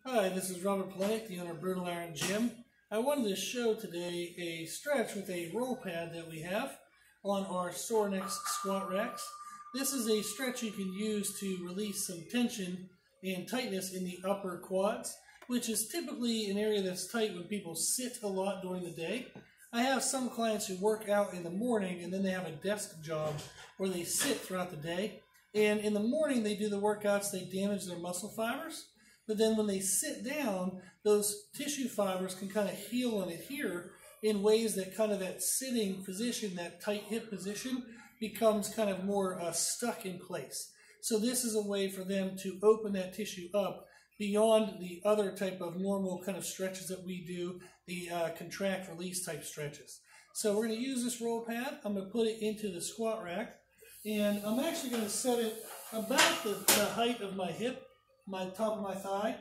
Hi, this is Robert Polenick, the owner of Brutal Iron Gym. I wanted to show today a stretch with a roll pad that we have on our Sorenex squat racks. This is a stretch you can use to release some tension and tightness in the upper quads, which is typically an area that's tight when people sit a lot during the day. I have some clients who work out in the morning and then they have a desk job where they sit throughout the day. And in the morning they do the workouts, they damage their muscle fibers. But then when they sit down, those tissue fibers can kind of heal and adhere in ways that kind of that sitting position, that tight hip position, becomes kind of more stuck in place. So this is a way for them to open that tissue up beyond the other type of normal kind of stretches that we do, the contract release type stretches. So we're going to use this roll pad. I'm going to put it into the squat rack, and I'm actually going to set it about the height of my hip, my top of my thigh,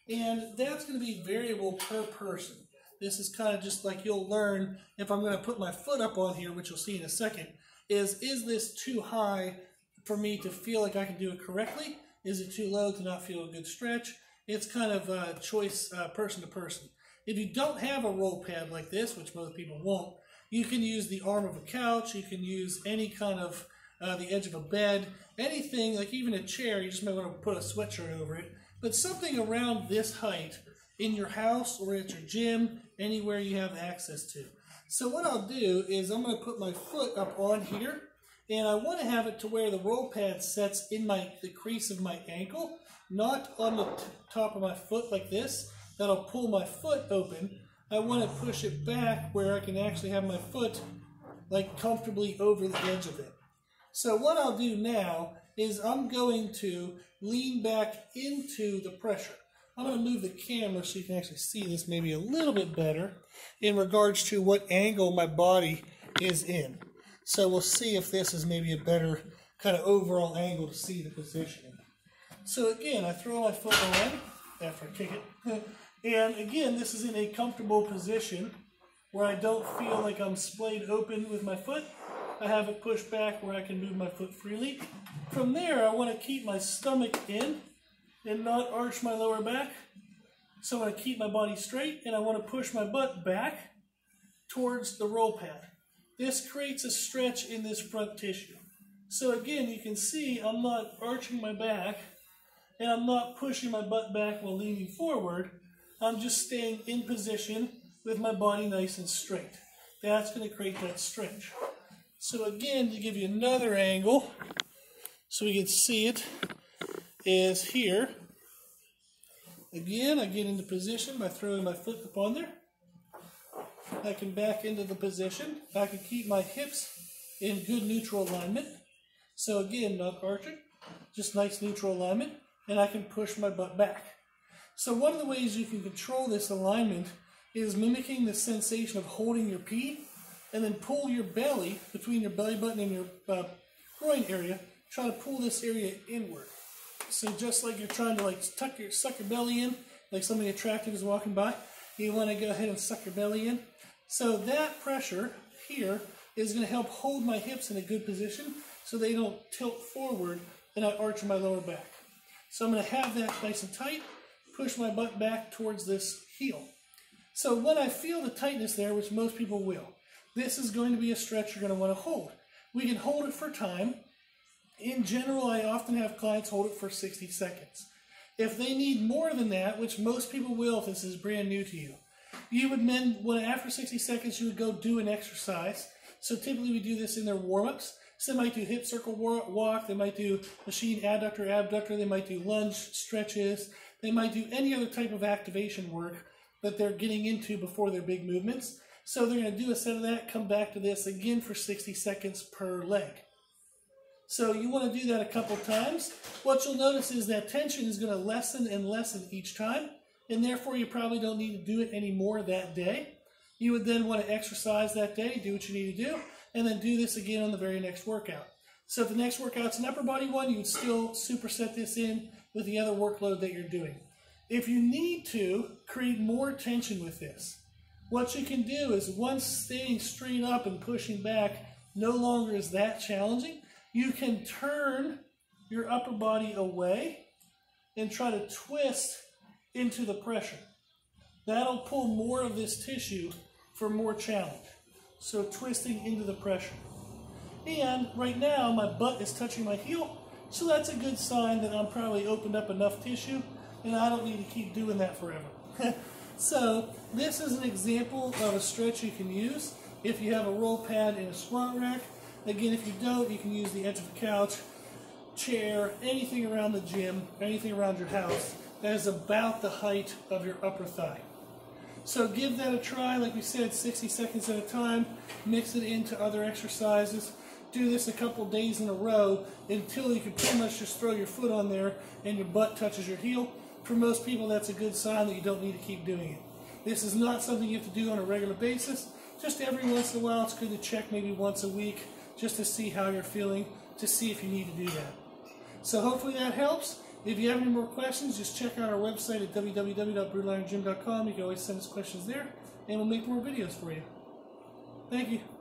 and that's going to be variable per person. This is kind of just like you'll learn if I'm going to put my foot up on here, which you'll see in a second, is this too high for me to feel like I can do it correctly? Is it too low to not feel a good stretch? It's kind of a choice person to person. If you don't have a roll pad like this, which most people won't, you can use the arm of a couch, you can use any kind of the edge of a bed, anything, like even a chair. You just might want to put a sweatshirt over it, but something around this height in your house or at your gym, anywhere you have access to. So what I'll do is I'm going to put my foot up on here, and I want to have it to where the roll pad sets in the crease of my ankle, not on the top of my foot like this. That'll pull my foot open. I want to push it back where I can actually have my foot like comfortably over the edge of it. So what I'll do now is I'm going to lean back into the pressure. I'm going to move the camera so you can actually see this maybe a little bit better in regards to what angle my body is in. So we'll see if this is maybe a better kind of overall angle to see the positioning. So again, I throw my foot on after I kick it. And again, this is in a comfortable position where I don't feel like I'm splayed open with my foot. I have it pushed back where I can move my foot freely. From there, I want to keep my stomach in and not arch my lower back. So I want to keep my body straight, and I want to push my butt back towards the roll pad. This creates a stretch in this front tissue. So again, you can see I'm not arching my back, and I'm not pushing my butt back while leaning forward. I'm just staying in position with my body nice and straight. That's going to create that stretch. So again, to give you another angle, so we can see it, is here. Again, I get into position by throwing my foot up on there. I can back into the position. I can keep my hips in good neutral alignment. So again, not arching, just nice neutral alignment, and I can push my butt back. So one of the ways you can control this alignment is mimicking the sensation of holding your pee, and then pull your belly between your belly button and your groin area. Try to pull this area inward. So just like you're trying to suck your belly in, like somebody attractive is walking by, you want to go ahead and suck your belly in. So that pressure here is going to help hold my hips in a good position so they don't tilt forward and I arch my lower back. So I'm going to have that nice and tight, push my butt back towards this heel. So when I feel the tightness there, which most people will, this is going to be a stretch you're going to want to hold. We can hold it for time. In general, I often have clients hold it for 60 seconds. If they need more than that, which most people will if this is brand new to you, you would after 60 seconds, you would go do an exercise. So typically we do this in their warm-ups. So they might do hip circle walk, they might do machine adductor, abductor, they might do lunge stretches, they might do any other type of activation work that they're getting into before their big movements. So they're going to do a set of that, come back to this again for 60 seconds per leg. So you want to do that a couple times. What you'll notice is that tension is going to lessen and lessen each time, and therefore you probably don't need to do it anymore that day. You would then want to exercise that day, do what you need to do, and then do this again on the very next workout. So if the next workout's an upper body one, you would still superset this in with the other workload that you're doing. If you need to create more tension with this, what you can do is once staying straight up and pushing back no longer is that challenging, you can turn your upper body away and try to twist into the pressure. That'll pull more of this tissue for more challenge. So twisting into the pressure. And right now my butt is touching my heel, so that's a good sign that I'm probably opened up enough tissue and I don't need to keep doing that forever. So this is an example of a stretch you can use if you have a roll pad in a squat rack. Again, if you don't, you can use the edge of the couch, chair, anything around the gym, anything around your house that is about the height of your upper thigh. So give that a try. Like we said, 60 seconds at a time. Mix it into other exercises. Do this a couple days in a row until you can pretty much just throw your foot on there and your butt touches your heel. For most people, that's a good sign that you don't need to keep doing it. This is not something you have to do on a regular basis. Just every once in a while, it's good to check maybe once a week just to see how you're feeling, to see if you need to do that. So hopefully that helps. If you have any more questions, just check out our website at www.brutalirongym.com. You can always send us questions there, and we'll make more videos for you. Thank you.